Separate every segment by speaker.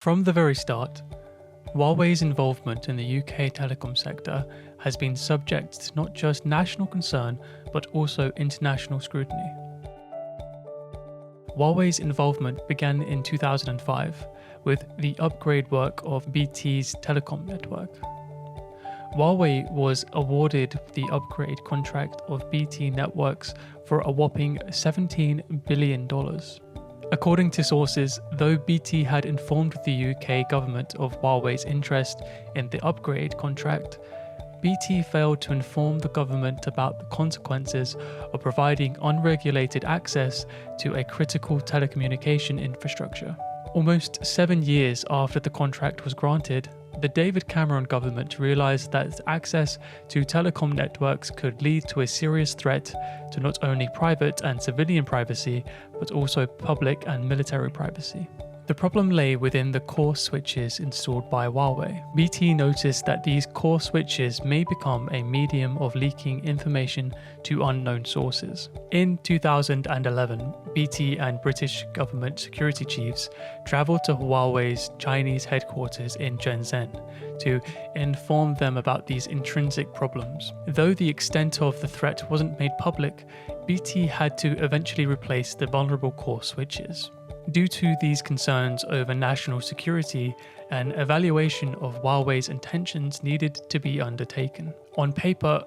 Speaker 1: From the very start, Huawei's involvement in the UK telecom sector has been subject to not just national concern but also international scrutiny. Huawei's involvement began in 2005 with the upgrade work of BT's telecom network. Huawei was awarded the upgrade contract of BT networks for a whopping $17 billion. According to sources, though BT had informed the UK government of Huawei's interest in the upgrade contract, BT failed to inform the government about the consequences of providing unregulated access to a critical telecommunication infrastructure. Almost 7 years after the contract was granted, the David Cameron government realised that access to telecom networks could lead to a serious threat to not only private and civilian privacy, but also public and military privacy. The problem lay within the core switches installed by Huawei. BT noticed that these core switches may become a medium of leaking information to unknown sources. In 2011, BT and British government security chiefs travelled to Huawei's Chinese headquarters in Shenzhen to inform them about these intrinsic problems. Though the extent of the threat wasn't made public, BT had to eventually replace the vulnerable core switches. Due to these concerns over national security, an evaluation of Huawei's intentions needed to be undertaken. On paper,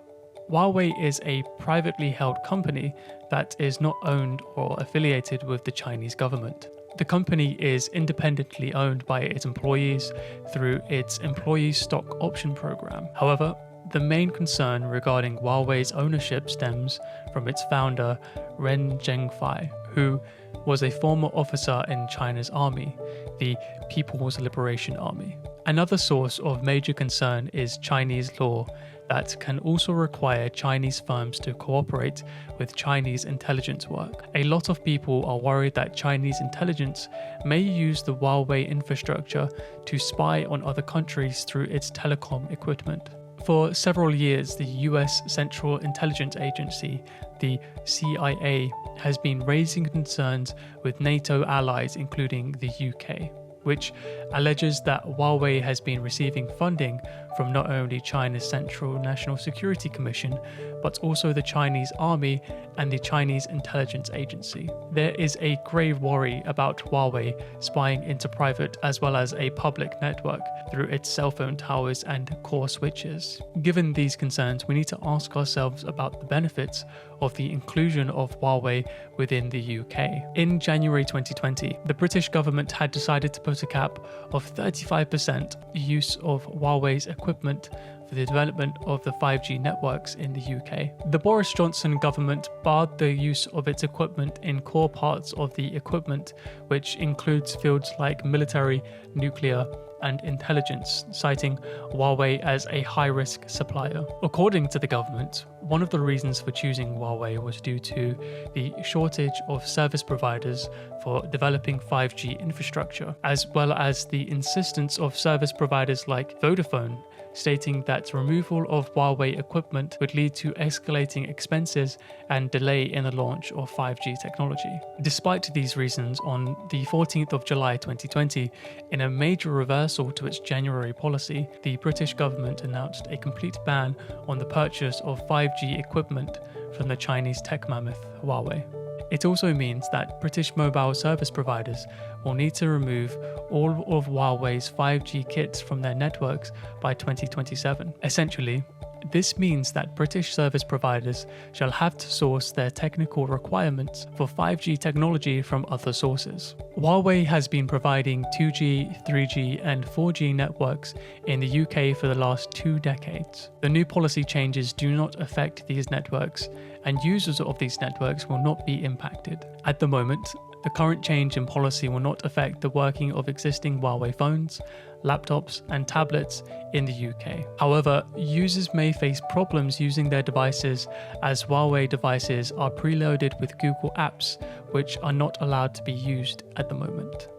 Speaker 1: Huawei is a privately held company that is not owned or affiliated with the Chinese government. The company is independently owned by its employees through its employee stock option program. However, the main concern regarding Huawei's ownership stems from its founder, Ren Zhengfei, who was a former officer in China's army, the People's Liberation Army. Another source of major concern is Chinese law that can also require Chinese firms to cooperate with Chinese intelligence work. A lot of people are worried that Chinese intelligence may use the Huawei infrastructure to spy on other countries through its telecom equipment. For several years, the US Central Intelligence Agency, the CIA, has been raising concerns with NATO allies, including the UK, which alleges that Huawei has been receiving funding from not only China's Central National Security Commission, but also the Chinese Army and the Chinese Intelligence Agency. There is a grave worry about Huawei spying into private as well as a public network through its cell phone towers and core switches. Given these concerns, we need to ask ourselves about the benefits of the inclusion of Huawei within the UK. In January 2020, the British government had decided to put a cap of 35% use of Huawei's equipment for the development of the 5G networks in the UK. The Boris Johnson government barred the use of its equipment in core parts of the equipment, which includes fields like military, nuclear, and intelligence, citing Huawei as a high-risk supplier. According to the government, one of the reasons for choosing Huawei was due to the shortage of service providers for developing 5G infrastructure, as well as the insistence of service providers like Vodafone, stating that removal of Huawei equipment would lead to escalating expenses and delay in the launch of 5G technology. Despite these reasons, on the 14th of July 2020, in a major reversal to its January policy, the British government announced a complete ban on the purchase of 5G equipment from the Chinese tech mammoth Huawei. It also means that British mobile service providers will need to remove all of Huawei's 5G kits from their networks by 2027. Essentially, this means that British service providers shall have to source their technical requirements for 5G technology from other sources. Huawei has been providing 2G, 3G, and 4G networks in the UK for the last 2 decades. The new policy changes do not affect these networks, and users of these networks will not be impacted. At the moment, the current change in policy will not affect the working of existing Huawei phones, laptops, and tablets in the UK. However, users may face problems using their devices as Huawei devices are preloaded with Google apps, which are not allowed to be used at the moment.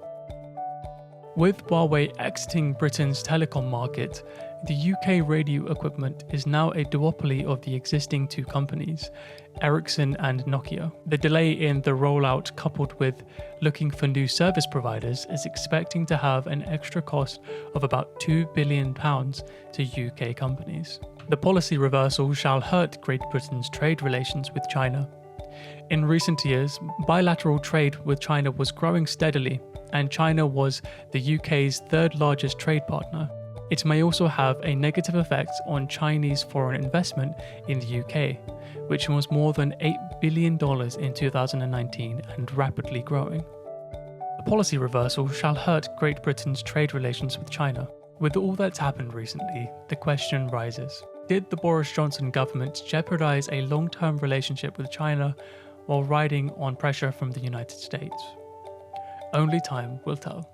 Speaker 1: With Huawei exiting Britain's telecom market, the UK radio equipment is now a duopoly of the existing two companies, Ericsson and Nokia. The delay in the rollout, coupled with looking for new service providers, is expecting to have an extra cost of about £2 billion to UK companies. The policy reversal shall hurt Great Britain's trade relations with China. In recent years, bilateral trade with China was growing steadily, and China was the UK's third largest trade partner. It may also have a negative effect on Chinese foreign investment in the UK, which was more than $8 billion in 2019 and rapidly growing. The policy reversal shall hurt Great Britain's trade relations with China. With all that's happened recently, the question rises: did the Boris Johnson government jeopardize a long-term relationship with China while riding on pressure from the United States? Only time will tell.